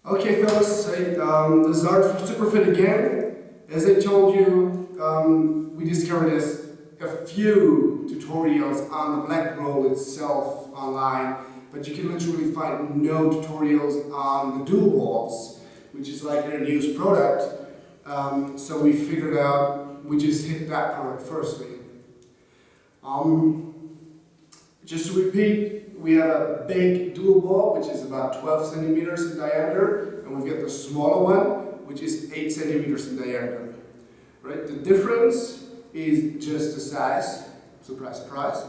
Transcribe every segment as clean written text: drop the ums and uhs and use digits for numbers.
Okay, fellas, this is Art from Suprfit again. As I told you, we discovered a few tutorials on the BLACKROLL itself online, but you can literally find no tutorials on the dual balls, which is like their newest product. So we figured out we just hit that product firstly. Just to repeat, we have a big dual ball, which is about 12 centimeters in diameter, and we've got the smaller one, which is 8 centimeters in diameter. Right? The difference is just the size. Surprise, surprise.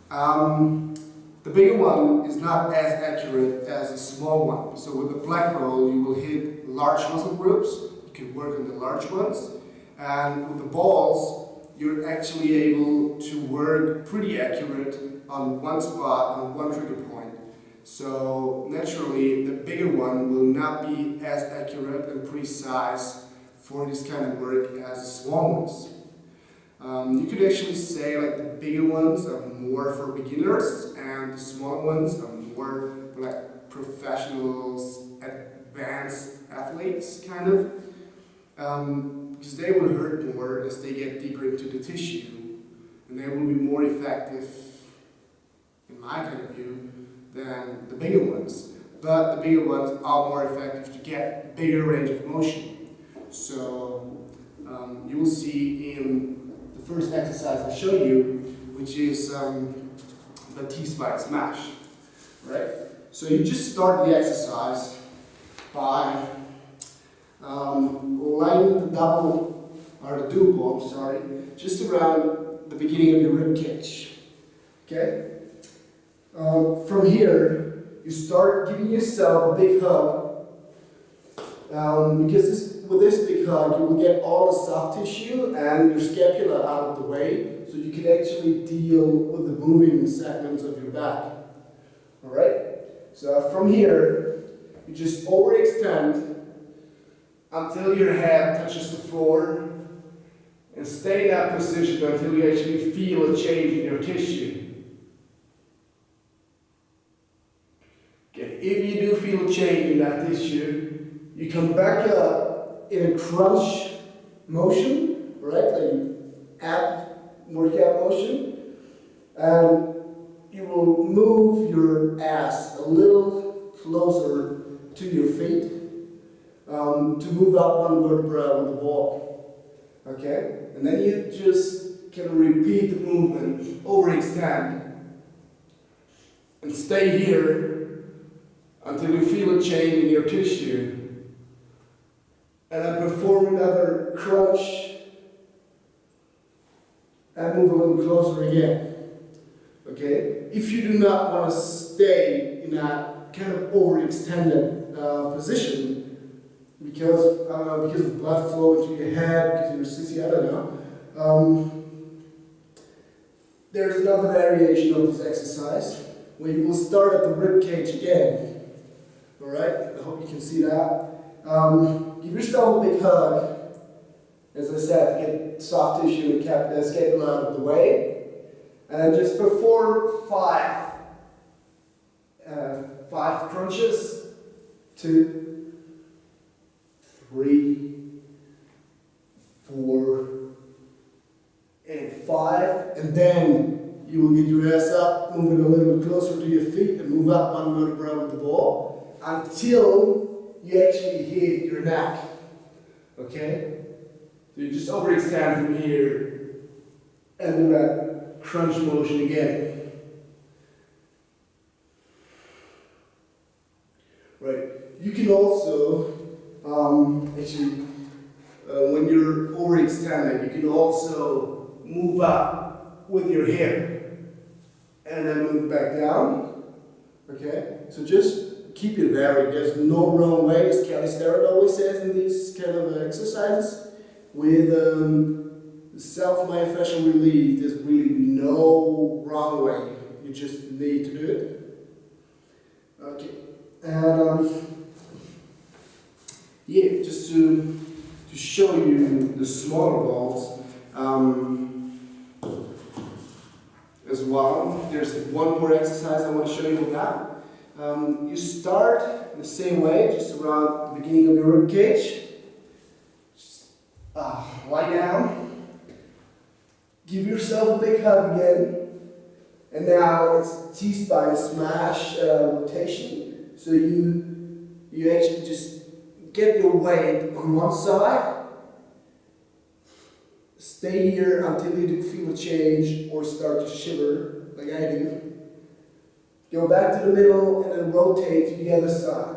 The bigger one is not as accurate as the small one. So with the BLACKROLL, you will hit large muscle groups. You can work on the large ones, and with the balls, you're actually able to work pretty accurate on one spot, on one trigger point. So naturally, the bigger one will not be as accurate and precise for this kind of work as the small ones. You could actually say like the bigger ones are more for beginners and the smaller ones are more for like professionals, advanced athletes kind of. Because they will hurt more as they get deeper into the tissue, and they will be more effective, in my kind of view, than the bigger ones. But the bigger ones are more effective to get bigger range of motion. So you will see in the first exercise I'll show you, which is the T-spike smash. Right? So you just start the exercise by lining the dual ball, just around the beginning of your rib cage. Okay? From here, you start giving yourself a big hug, because with this big hug, you will get all the soft tissue and your scapula out of the way, so you can actually deal with the moving segments of your back. Alright? So from here, you just overextend until your head touches the floor, and stay in that position until you actually feel a change in your tissue. Okay. If you do feel a change in that tissue, you come back up in a crunch motion, right? Like ab workout motion, and you will move your ass a little closer to your feet. To move up one vertebra with the ball. Okay? And then you just can repeat the movement, overextend, and stay here until you feel a change in your tissue. And then perform another crunch and move a little closer again. Okay? If you do not want to stay in that kind of overextended position, because of blood flow into your head, because you're sissy, I don't know. There's another variation of this exercise where you will start at the rib cage again. Alright, I hope you can see that. Give yourself a big hug, as I said, to get soft tissue and scapula out of the way. And then just perform five crunches, 2, 3, 4, and 5, and then you will get your ass up, move it a little bit closer to your feet, and move up one vertebra with the ball until you actually hit your neck. Okay? So you just overextend from here and do that crunch motion again. Right. You can also when you're overextended, you can also move up with your hip and then move back down. Okay? So just keep it varied. There's no wrong way, as Kelly Starrett always says in these kind of exercises. With self-myofascial relief, there's really no wrong way. You just need to do it. Okay. And yeah, just to show you the smaller balls as well. There's one more exercise I want to show you with that. You start in the same way, just around the beginning of your rib cage. Just, lie down. Give yourself a big hug again. And now it's T-spine smash rotation. So you actually just get your weight on one side. Stay here until you do feel a change or start to shiver, like I do. Go back to the middle and then rotate to the other side.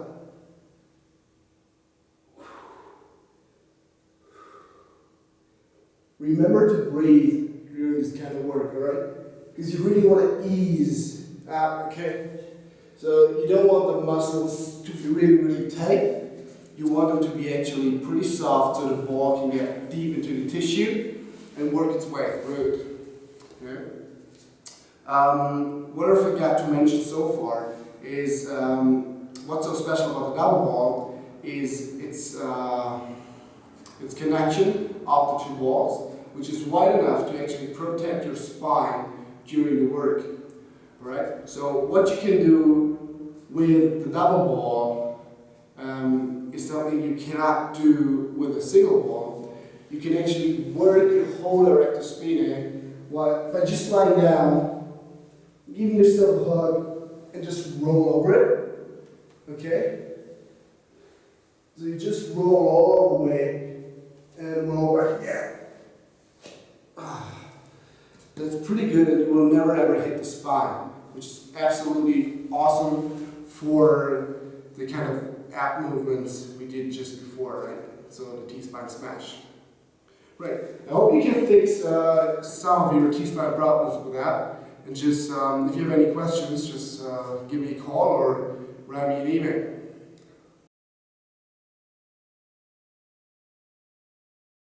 Remember to breathe during this kind of work, alright? Because you really want to ease out, okay? So you don't want the muscles to be really, really tight. You want them to be actually pretty soft so the ball can get deep into the tissue and work its way through it. Okay? What I forgot to mention so far is what's so special about the double ball is its connection of the two balls, which is wide enough to actually protect your spine during the work. Alright? So what you can do with the double ball is something you cannot do with a single ball. You can actually work your whole erector spinae by just lying down, giving yourself a hug, and just roll over it. Okay? So you just roll all the way and roll back again. That's pretty good, and you will never ever hit the spine, which is absolutely awesome for the kind of ab movements we did just before, right? So the T-spine smash. Right. I hope you can fix some of your T-spine problems with that. And just, if you have any questions, just give me a call or write me an email.